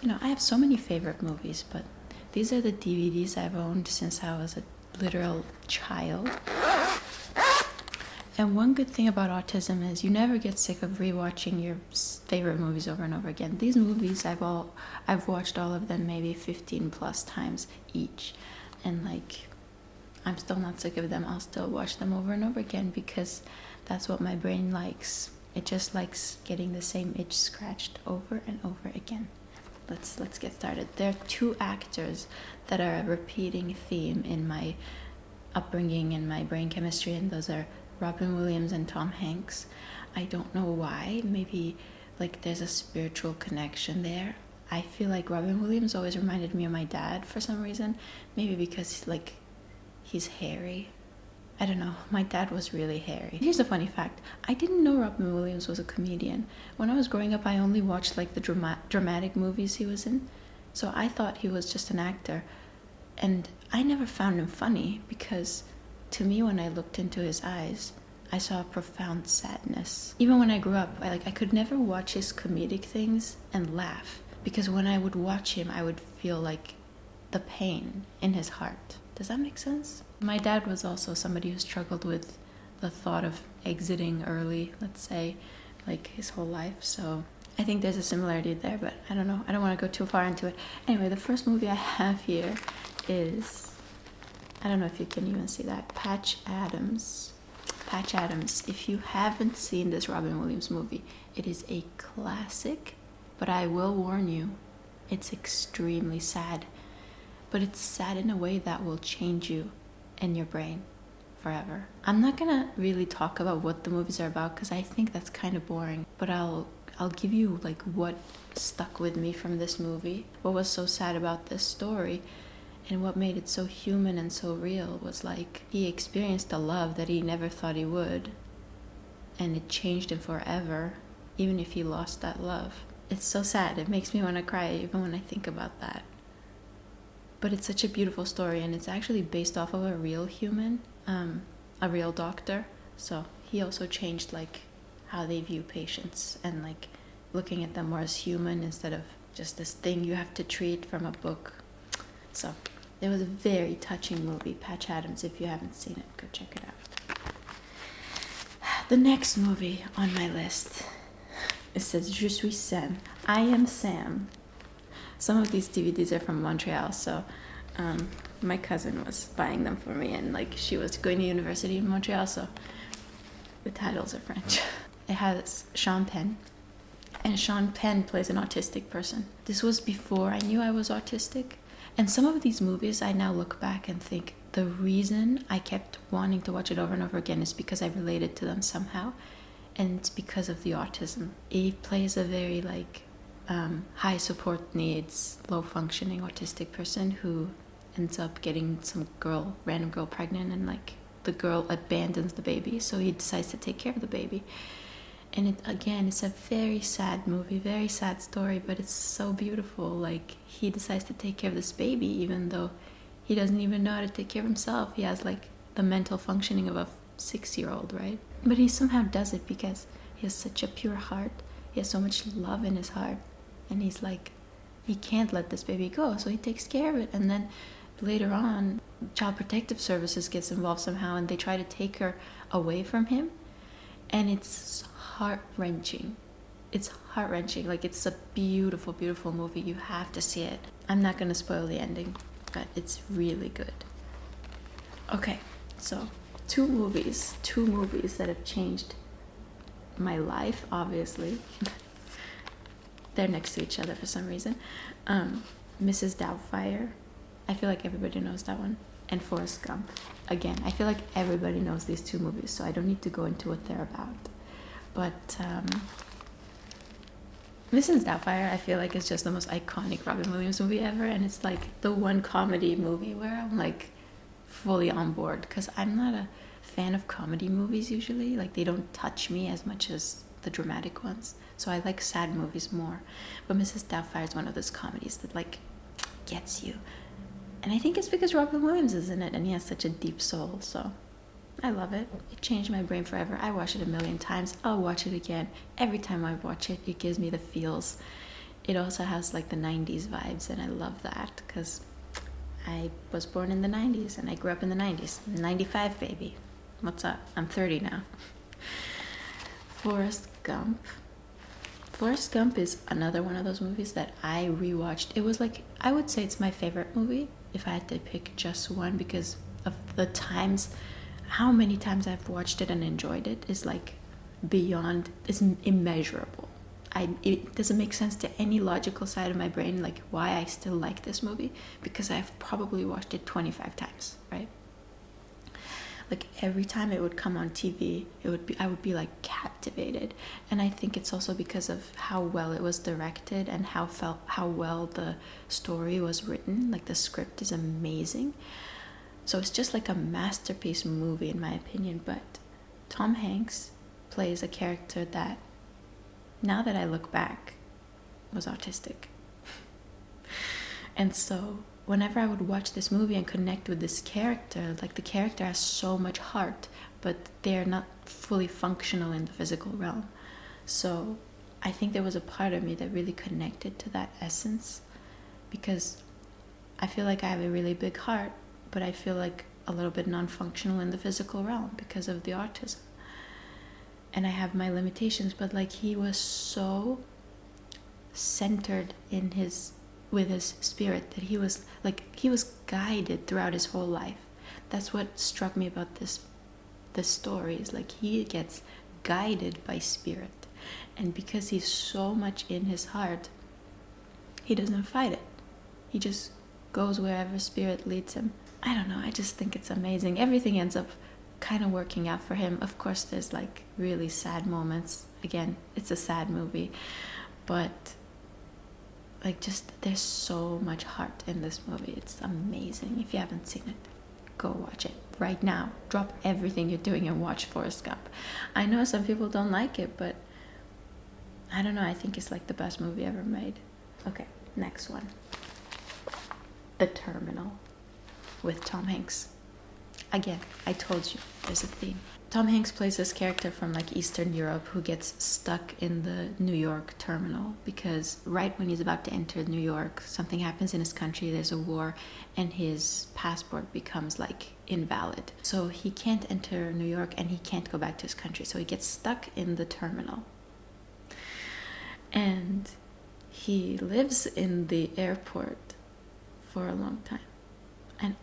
I have so many favorite movies, but these are the DVDs I've owned since I was a literal child. And one good thing about autism is you never get sick of rewatching your favorite movies over and over again. These movies, I've watched all of them maybe 15 plus times each, and like, I'm still not sick of them. I'll still watch them over and over again because that's what my brain likes. It just likes getting the same itch scratched over and over again. Let's get started. There are two actors that are a repeating theme in my upbringing and my brain chemistry, and those are Robin Williams and Tom Hanks. I don't know why. Maybe like there's a spiritual connection there. I feel like Robin Williams always reminded me of my dad for some reason. Maybe because like he's hairy. I don't know. My dad was really hairy. Here's a funny fact. I didn't know Robin Williams was a comedian. When I was growing up, I only watched like the dramatic movies he was in. So I thought he was just an actor. And I never found him funny because to me, when I looked into his eyes, I saw a profound sadness. Even when I grew up, I could never watch his comedic things and laugh, because when I would watch him, I would feel like the pain in his heart. Does that make sense? My dad was also somebody who struggled with the thought of exiting early, let's say, like his whole life. So I think there's a similarity there, but I don't know. I don't want to go too far into it. Anyway, the first movie I have here is, I don't know if you can even see that, Patch Adams. Patch Adams. If you haven't seen this Robin Williams movie, it is a classic, but I will warn you, it's extremely sad. But it's sad in a way that will change you and your brain forever. I'm not gonna really talk about what the movies are about because I think that's kind of boring, but I'll give you like what stuck with me from this movie. What was so sad about this story and what made it so human and so real was like he experienced a love that he never thought he would, and it changed him forever, even if he lost that love. It's so sad. It makes me want to cry even when I think about that. But it's such a beautiful story, and it's actually based off of a real human, a real doctor. So he also changed like how they view patients and like looking at them more as human instead of just this thing you have to treat from a book. So it was a very touching movie, Patch Adams. If you haven't seen it, go check it out. The next movie on my list, it says Je suis Sam. I am Sam. Some of these DVDs are from Montreal, so my cousin was buying them for me, and like she was going to university in Montreal, so the titles are French. It has Sean Penn, and Sean Penn plays an autistic person. This was before I knew I was autistic, and some of these movies I now look back and think the reason I kept wanting to watch it over and over again is because I related to them somehow, and it's because of the autism. He plays a very like high support needs, low functioning autistic person who ends up getting some random girl pregnant, and like the girl abandons the baby, so he decides to take care of the baby. And it's a very sad movie, very sad story, but it's so beautiful. Like he decides to take care of this baby even though he doesn't even know how to take care of himself. He has like the mental functioning of a 6-year-old, right? But he somehow does it because he has such a pure heart. He has so much love in his heart. And he's like, he can't let this baby go, so he takes care of it. And then later on, Child Protective Services gets involved somehow, and they try to take her away from him. And it's heart-wrenching. It's heart-wrenching. Like, it's a beautiful, beautiful movie. You have to see it. I'm not going to spoil the ending, but it's really good. Okay, so two movies that have changed my life, obviously. They're next to each other for some reason. Mrs. Doubtfire. I feel like everybody knows that one. And Forrest Gump. Again, I feel like everybody knows these two movies, so I don't need to go into what they're about. But Mrs. Doubtfire, I feel like, is just the most iconic Robin Williams movie ever, and it's like the one comedy movie where I'm like fully on board, because I'm not a fan of comedy movies usually. Like, they don't touch me as much as the dramatic ones, so I like sad movies more. But Mrs. Doubtfire is one of those comedies that like gets you, and I think it's because Robin Williams is in it and he has such a deep soul, so I love it. It changed my brain forever. I watch it a million times. I'll watch it again. Every time I watch it, it gives me the feels. it also has like the 90s vibes, and I love that because I was born in the 90s and I grew up in the 90s. 95, baby. What's up? I'm 30 now. Forrest Gump. Forrest Gump is another one of those movies that I rewatched. It was like, I would say it's my favorite movie if I had to pick just one, because of the times, how many times I've watched it and enjoyed it is like beyond, it's immeasurable. It doesn't make sense to any logical side of my brain, like why I still like this movie, because I've probably watched it 25 times, right? Like every time it would come on TV, I would be like captivated. And I think it's also because of how well it was directed and how well the story was written. Like the script is amazing. So it's just like a masterpiece movie in my opinion. But Tom Hanks plays a character that, now that I look back, was autistic. And so whenever I would watch this movie and connect with this character, like the character has so much heart, but they're not fully functional in the physical realm. So I think there was a part of me that really connected to that essence, because I feel like I have a really big heart, but I feel like a little bit non-functional in the physical realm because of the autism. And I have my limitations, but like he was so centered in with his spirit that he was guided throughout his whole life. That's what struck me about the story, is like he gets guided by spirit, and because he's so much in his heart, he doesn't fight it. He just goes wherever spirit leads him. I don't know, I just think it's amazing. Everything ends up kind of working out for him. Of course there's like really sad moments. Again, it's a sad movie, but like just there's so much heart in this movie. It's amazing. If you haven't seen it, go watch it right now. Drop everything you're doing and watch Forrest Gump. I know some people don't like it, but I don't know, I think it's like the best movie ever made. Okay, next one. The Terminal with Tom Hanks. Again, I told you, there's a theme. Tom Hanks plays this character from like Eastern Europe who gets stuck in the New York terminal because right when he's about to enter New York, something happens in his country, there's a war, and his passport becomes like invalid. So he can't enter New York and he can't go back to his country. So he gets stuck in the terminal. And he lives in the airport for a long time. And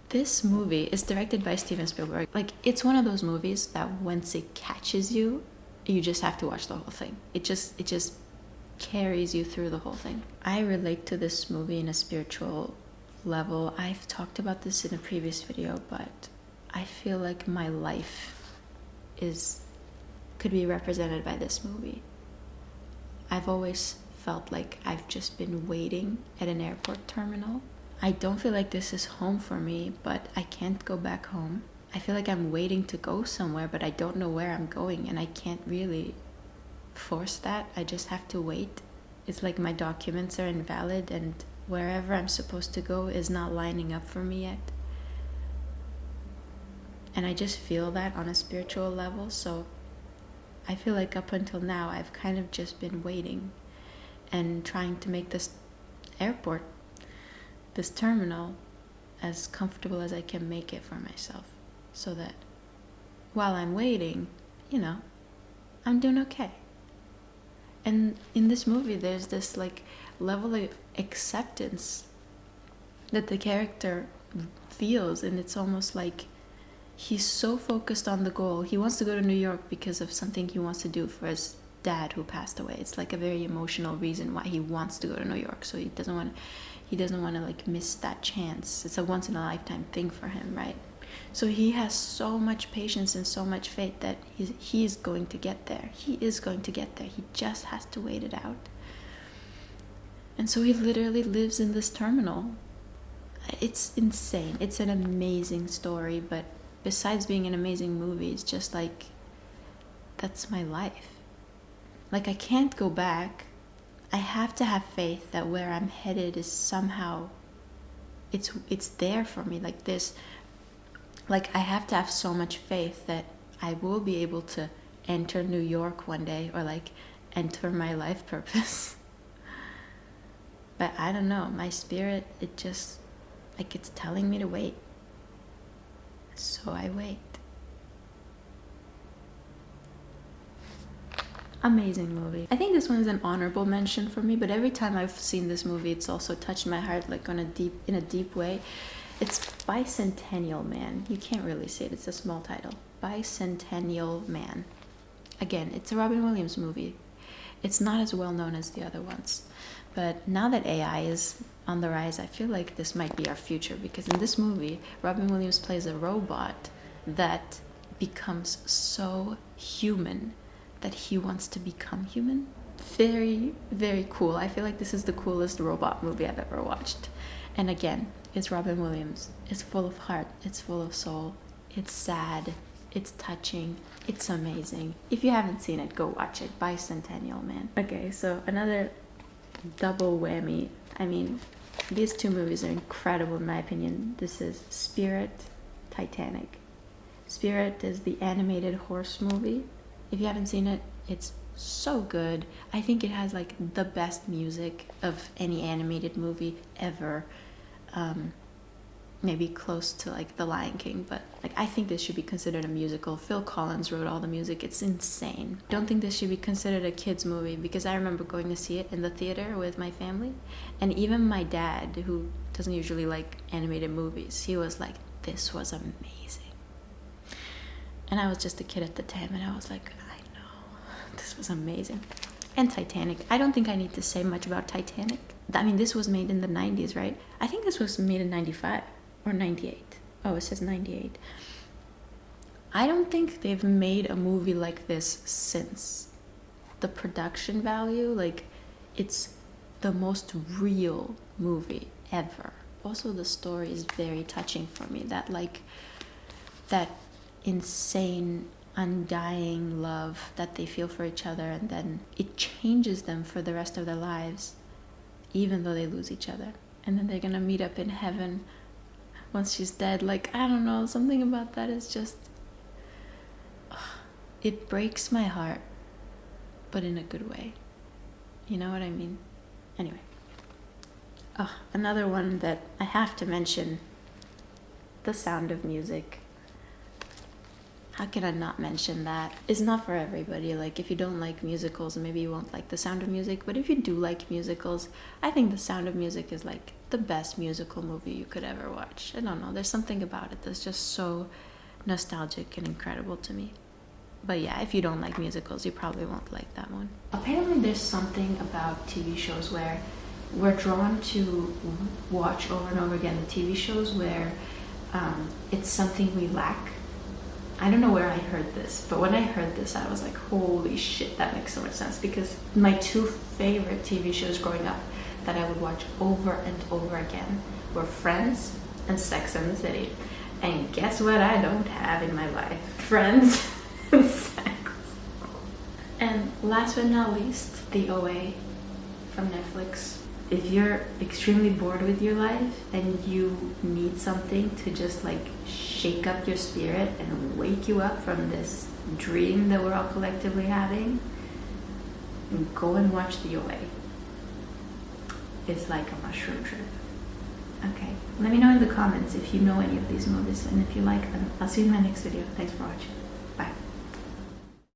this movie is directed by Steven Spielberg. Like, it's one of those movies that once it catches you, you just have to watch the whole thing. It just carries you through the whole thing. I relate to this movie in a spiritual level. I've talked about this in a previous video, but I feel like my life could be represented by this movie. I've always felt like I've just been waiting at an airport terminal. I don't feel like this is home for me, but I can't go back home. I feel like I'm waiting to go somewhere, but I don't know where I'm going, and I can't really force that. I just have to wait. It's like my documents are invalid, and wherever I'm supposed to go is not lining up for me yet. And I just feel that on a spiritual level, so I feel like up until now, I've kind of just been waiting and trying to make this airport, this terminal, as comfortable as I can make it for myself, so that while I'm waiting, I'm doing okay. And in this movie, there's this like level of acceptance that the character feels, and it's almost like he's so focused on the goal. He wants to go to New York because of something he wants to do for his dad who passed away. It's like a very emotional reason why he wants to go to New York. So he doesn't want to like miss that chance. It's a once in a lifetime thing for him, right? So he has so much patience and so much faith that he's going to get there. He is going to get there. He just has to wait it out. And so he literally lives in this terminal. It's insane. It's an amazing story, but besides being an amazing movie, it's just like, that's my life. Like, I can't go back. I have to have faith that where I'm headed is somehow, it's there for me. Like this, like I have to have so much faith that I will be able to enter New York one day, or like enter my life purpose. But I don't know, my spirit, it just, like, it's telling me to wait. So I wait. Amazing movie. I think this one is an honorable mention for me, but every time I've seen this movie, it's also touched my heart, like, in a deep way. It's Bicentennial Man. You can't really say it. It's a small title. Bicentennial Man. Again, it's a Robin Williams movie. It's not as well known as the other ones. But now that AI is on the rise, I feel like this might be our future, because in this movie, Robin Williams plays a robot that becomes so human that he wants to become human. Very, very cool. I feel like this is the coolest robot movie I've ever watched. And again, it's Robin Williams. It's full of heart. It's full of soul. It's sad. It's touching. It's amazing. If you haven't seen it, go watch it. Bicentennial Man. Okay, so another double whammy. I mean, these two movies are incredible in my opinion. This is Spirit, Titanic. Spirit is the animated horse movie. If you haven't seen it, it's so good. I think it has like the best music of any animated movie ever. Maybe close to like The Lion King, but like I think this should be considered a musical. Phil Collins wrote all the music. It's insane. Don't think this should be considered a kids movie, because I remember going to see it in the theater with my family, and even my dad, who doesn't usually like animated movies, he was like, this was amazing. And I was just a kid at the time, and I was like, I know, this was amazing. And Titanic. I don't think I need to say much about Titanic. I mean, this was made in the 90s, right? I think this was made in 95 or 98. Oh, it says 98. I don't think they've made a movie like this since. The production value, like, it's the most real movie ever. Also, the story is very touching for me. That insane, undying love that they feel for each other, and then it changes them for the rest of their lives, even though they lose each other. And then they're gonna meet up in heaven once she's dead. Like, I don't know, something about that is just, it breaks my heart, but in a good way. You know what I mean? Anyway. Another one that I have to mention, The Sound of Music. How can I not mention that? It's not for everybody. Like, if you don't like musicals, maybe you won't like The Sound of Music. But if you do like musicals, I think The Sound of Music is like the best musical movie you could ever watch. I don't know. There's something about it that's just so nostalgic and incredible to me. But yeah, if you don't like musicals, you probably won't like that one. Apparently there's something about TV shows where we're drawn to watch over and over again the TV shows where it's something we lack. I don't know where I heard this, but when I heard this, I was like, holy shit, that makes so much sense. Because my two favorite TV shows growing up that I would watch over and over again were Friends and Sex and the City. And guess what I don't have in my life? Friends and sex. And last but not least, The OA from Netflix. If you're extremely bored with your life and you need something to just like shake up your spirit and wake you up from this dream that we're all collectively having, go and watch The OA. It's like a mushroom trip. Okay, let me know in the comments if you know any of these movies and if you like them. I'll see you in my next video. Thanks for watching.